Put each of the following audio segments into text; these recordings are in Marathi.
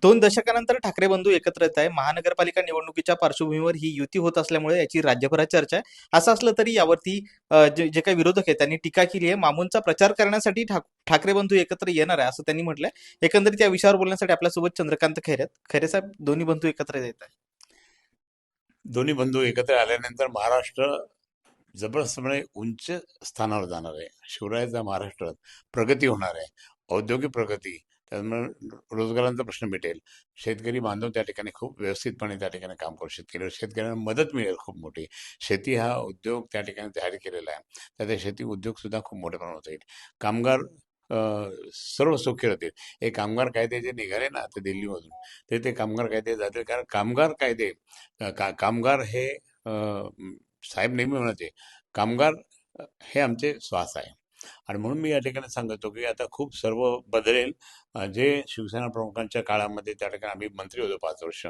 2 दशकानंतर ठाकरे बंधू एकत्र येत आहे. महानगरपालिका निवडणुकीच्या पार्श्वभूमीवर ही युती होत असल्यामुळे याची राज्यभरात चर्चा आहे. असं असलं तरी यावरती जे जे काही विरोधक आहेत त्यांनी टीका केली आहे. मामूंचा प्रचार करण्यासाठी ठाकरे बंधू एकत्र येणार आहे असं त्यांनी म्हटलंय. एकंदरीत या विषयावर बोलण्यासाठी आपल्यासोबत चंद्रकांत खैरे आहेत. खैरे साहेब, दोन्ही बंधू एकत्र येत आहे. दोन्ही बंधू एकत्र आल्यानंतर महाराष्ट्र जबरदस्तपणे उंच स्थानावर जाणार आहे. शिवरायाचा महाराष्ट्रात प्रगती होणार आहे, औद्योगिक प्रगती, त्यामुळे रोजगारांचा प्रश्न मिटेल. शेतकरी बांधव त्या ठिकाणी खूप व्यवस्थितपणे त्या ठिकाणी काम करू शकतील. शेतकऱ्यांना मदत मिळेल खूप मोठी. शेती हा उद्योग त्या ठिकाणी जाहीर केलेला आहे. त्यात शेती उद्योग सुद्धा खूप मोठ्या प्रमाणात होईल. कामगार सर्व सुखी होतील. हे कामगार कायदे जे निघाले ना आता दिल्लीमधून, ते कामगार कायदे जातील. कारण कामगार कायदे कामगार हे साहेब नेहमी म्हणायचे, कामगार हे आमचे श्वास आहे. आणि म्हणून मी या ठिकाणी सांगतो की आता खूप सर्व बदलेल. जे शिवसेना प्रमुखांच्या काळामध्ये त्या ठिकाणी आम्ही मंत्री होतो 5 वर्ष,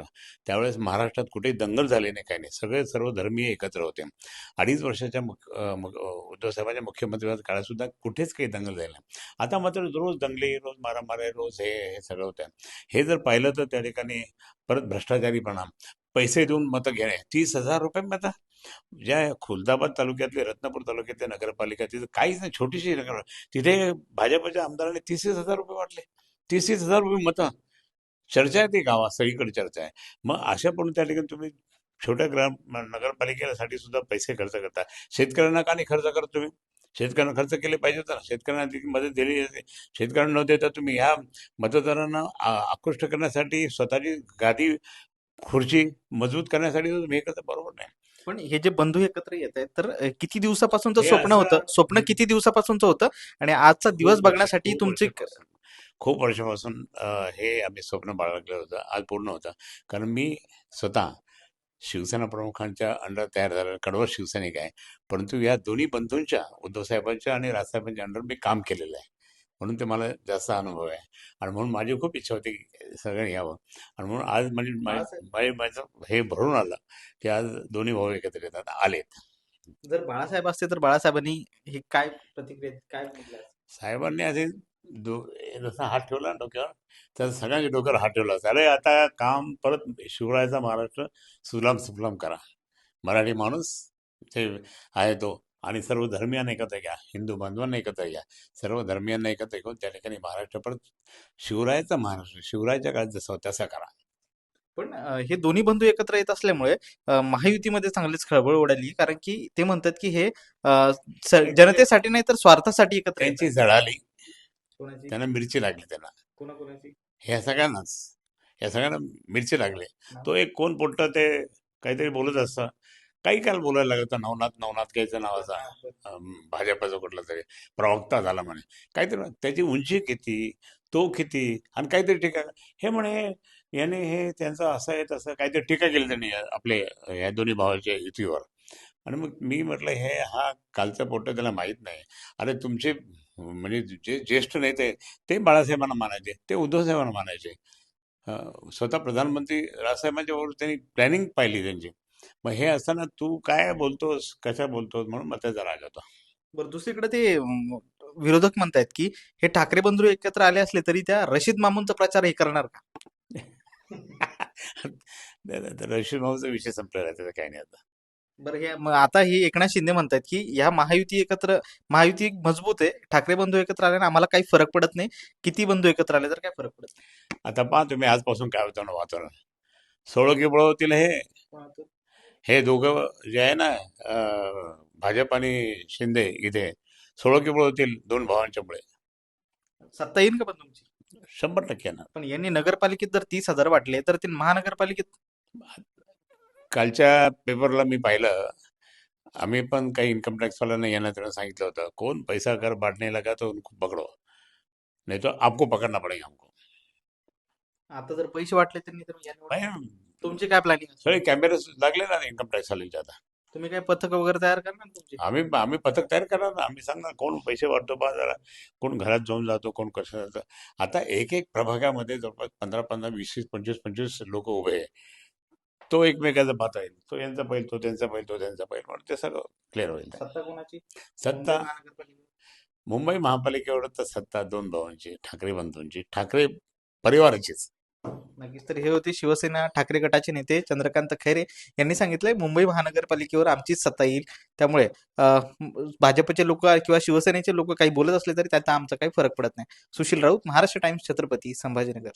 त्यावेळेस महाराष्ट्रात कुठेही दंगल झाली नाही, काही नाही. सगळे सर्व धर्मीय एकत्र होते. 2.5 वर्षाच्या उद्धव साहेबांच्या मुख्यमंत्री काळात सुद्धा कुठेच काही दंगल झाली नाही. आता मात्र रोज दंगली, रोज मारामाऱ्या, रोज हे सगळं होतं. हे जर पाहिलं तर त्या ठिकाणी परत भ्रष्टाचारीपणा, पैसे देऊन मतं घेणे. 30,000 रुपये मतं. ज्या खुलदाबाद तालुक्यातले, रत्नापूर तालुक्यातले नगरपालिका, तिथे काहीच नाही, छोटीशी नगर, तिथे भाजपच्या आमदारांनी 30,000 रुपये वाटले. 30,000 रुपये मतं. चर्चा आहे ती गावात, सगळीकडे चर्चा आहे. मग अशा पण त्या ठिकाणी तुम्ही छोट्या नगरपालिकेसाठी सुद्धा पैसे खर्च करता. शेतकऱ्यांना का नाही खर्च करत तुम्ही? शेतकऱ्यांना खर्च केले पाहिजे तर शेतकऱ्यांना ती मदत दिली जाते. शेतकऱ्यांना न देता तुम्ही ह्या मतदारांना आकृष्ट करण्यासाठी, स्वतःची गादी खुर्ची मजबूत करण्यासाठी तुम्ही हे करता, बरोबर नाही. पण हे जे बंधू एकत्र येत आहेत तर किती दिवसापासूनचं हे स्वप्न होतं? असं स्वप्न किती दिवसापासूनचं होतं आणि आजचा दिवस बघण्यासाठी खूप तुमचे वर्षापासून खूप वर्षापासून हे आम्ही स्वप्न बाळगलं होतं. आज पूर्ण होतं. कारण मी स्वतः शिवसेना प्रमुखांच्या अंडर तयार झालेला कडवट शिवसैनिक आहे. परंतु या दोन्ही बंधूंच्या, उद्धव साहेबांच्या आणि राजसाहेबांच्या अंडर मी काम केलेलं आहे. म्हणून ते मला जास्त अनुभव आहे. आणि म्हणून माझी खूप इच्छा होती की सगळं यावं. आणि म्हणून आज म्हणजे बाळासाहेब, माझं हे भरून आलं की आज दोन्ही भाऊ एकत्र येतात, आलेत. जर बाळासाहेब असते तर बाळासाहेबांनी हे काय प्रतिक्रिया काय म्हटलं असतं? साहेबांनी असे दो जसा हात ठेवला ना डोक्यावर, तर सगळ्यांच्या डोक्यावर हात ठेवला. अरे आता काम परत शिवरायाचा महाराष्ट्र सुलाम सुफलाम करा. मराठी माणूस ते आहे तो. आणि सर्व धर्मियांना एकत्र घ्या, हिंदू बांधवांना एकत्र घ्या, सर्व धर्मियांना एकत्र घेऊन त्या ठिकाणी महाराष्ट्र परत शिवरायाचा महाराष्ट्र, शिवरायाच्या काळात जसा होता तसा करा. पण हे दोन्ही बंधू एकत्र येत असल्यामुळे महायुतीमध्ये चांगलीच खळबळ उडाली. कारण की ते म्हणतात की हे नाही, म्हणजे जनतेसाठी नाही तर स्वार्थासाठी एकत्र येत त्यांची आहेत. जळाली, कोणाची? त्यांना मिरची लागली त्यांना. कोणाकोणाची? ह्या सगळ्यांनाच, या सगळ्यांना मिरची लागली. नाव? तो एक कोण पोट्ट ते काहीतरी बोलत असतं, काही काल बोलायला लागलं होतं, नवनाथ नवनाथ घ्यायचं नावाचा, हा, बरं. भाजपाचा कुठला तरी प्रवक्ता झाला म्हणे. काहीतरी त्याची उंची किती, तो किती, आणि काहीतरी टीका, हे म्हणे याने हे त्यांचं असं आहे तसं काहीतरी टीका केली त्यांनी आपले ह्या दोन्ही भावाच्या युतीवर. आणि मग मी म्हटलं हे हा कालचा पोट्ट त्याला माहीत नाही. अरे तुमचे म्हणजे जे ज्येष्ठ नेते, ते बाळासाहेबांना मानायचे, ते उद्धव साहेबांना मानायचे. स्वतः प्रधानमंत्री राजसाहेबांच्या बरोबर त्यांनी प्लॅनिंग पाहिली त्यांची. मग हे असताना तू काय बोलतोस, कशा बोलतोस, म्हणून मग त्याचा राग होता. बरं, दुसरीकडे ते विरोधक म्हणतायत की हे ठाकरे बंधू एकत्र आले असले तरी त्या रशीद मामूंचा प्रचार हे करणार का? रशीद भाऊचा विषय संपलेला आहे, त्याचा काही नाही आता. बरं, हे मग आता हे एकनाथ शिंदे म्हणतात की ह्या महायुती मजबूत आहे, ठाकरे बंधू एकत्र आल्याने आम्हाला काही फरक पडत नाही, किती बंधू एकत्र आले तर काय फरक पडत आता पहा तुम्ही आजपासून काय होतं ना वातावरण. सोळं की पळो होतील हे. नाही. हे दोघं जे आहे ना, भाजप आणि शिंदे इथे, सोळं की पळो होतील दोन भावांच्यामुळे. सत्ता येईल का पण तुमची? 100% येणार. पण यांनी नगरपालिकेत जर 30,000 वाटले तर ते महानगरपालिकेत कालच्या पेपरला मी पाहिलं, आम्ही पण काही इन्कम टॅक्सवाल्यांना येणं त्यांना सांगितलं होतं, कोण पैसा कर बांटने लगा तो उनको पकड़ो, नहीं तो आपको पकड़ना पड़ेगा हमको. आता जर पैसे वाटले त्यांनी तर या नाही, निवडणुकीत तुमची काय प्लॅनिंग सगळे असेल? कॅमेरे लागले ना इन्कम टॅक्सवाल्यांचे आता. तुम्ही काय पथक वगैरे तयार करणार तुमची? आम्ही आम्ही पथक तयार करणार ना. आम्ही सांगणार कोण पैसे वाटतो बा जरा, कोण घरात जाऊन जातो, कोण कसं जातं. आता एक एक प्रभागामध्ये जवळपास 15-15, 20-20, 25-25 लोक उभे आहे. तो एकमेकाचा पाहता येईल, तो यांचा बैल, तो त्यांचा बैल, तो त्यांचा बैल, म्हणून ते सगळं क्लिअर होईल. सत्ता कोणाची? मुंबई सत्ता महानगरपालिका. मुंबई महापालिकेवर तर सत्ता दोन भावांची, ठाकरे बंधूंची, ठाकरे परिवाराचीच. नक्कीच. तर हे होते शिवसेना ठाकरे गटाचे नेते चंद्रकांत खैरे यांनी सांगितलंय मुंबई महानगरपालिकेवर आमचीच सत्ता येईल. त्यामुळे भाजपचे लोक किंवा शिवसेनेचे लोक काही बोलत असले तरी त्याचा आमचा काही फरक पडत नाही. सुशील राऊत, महाराष्ट्र टाइम्स, छत्रपती संभाजीनगर.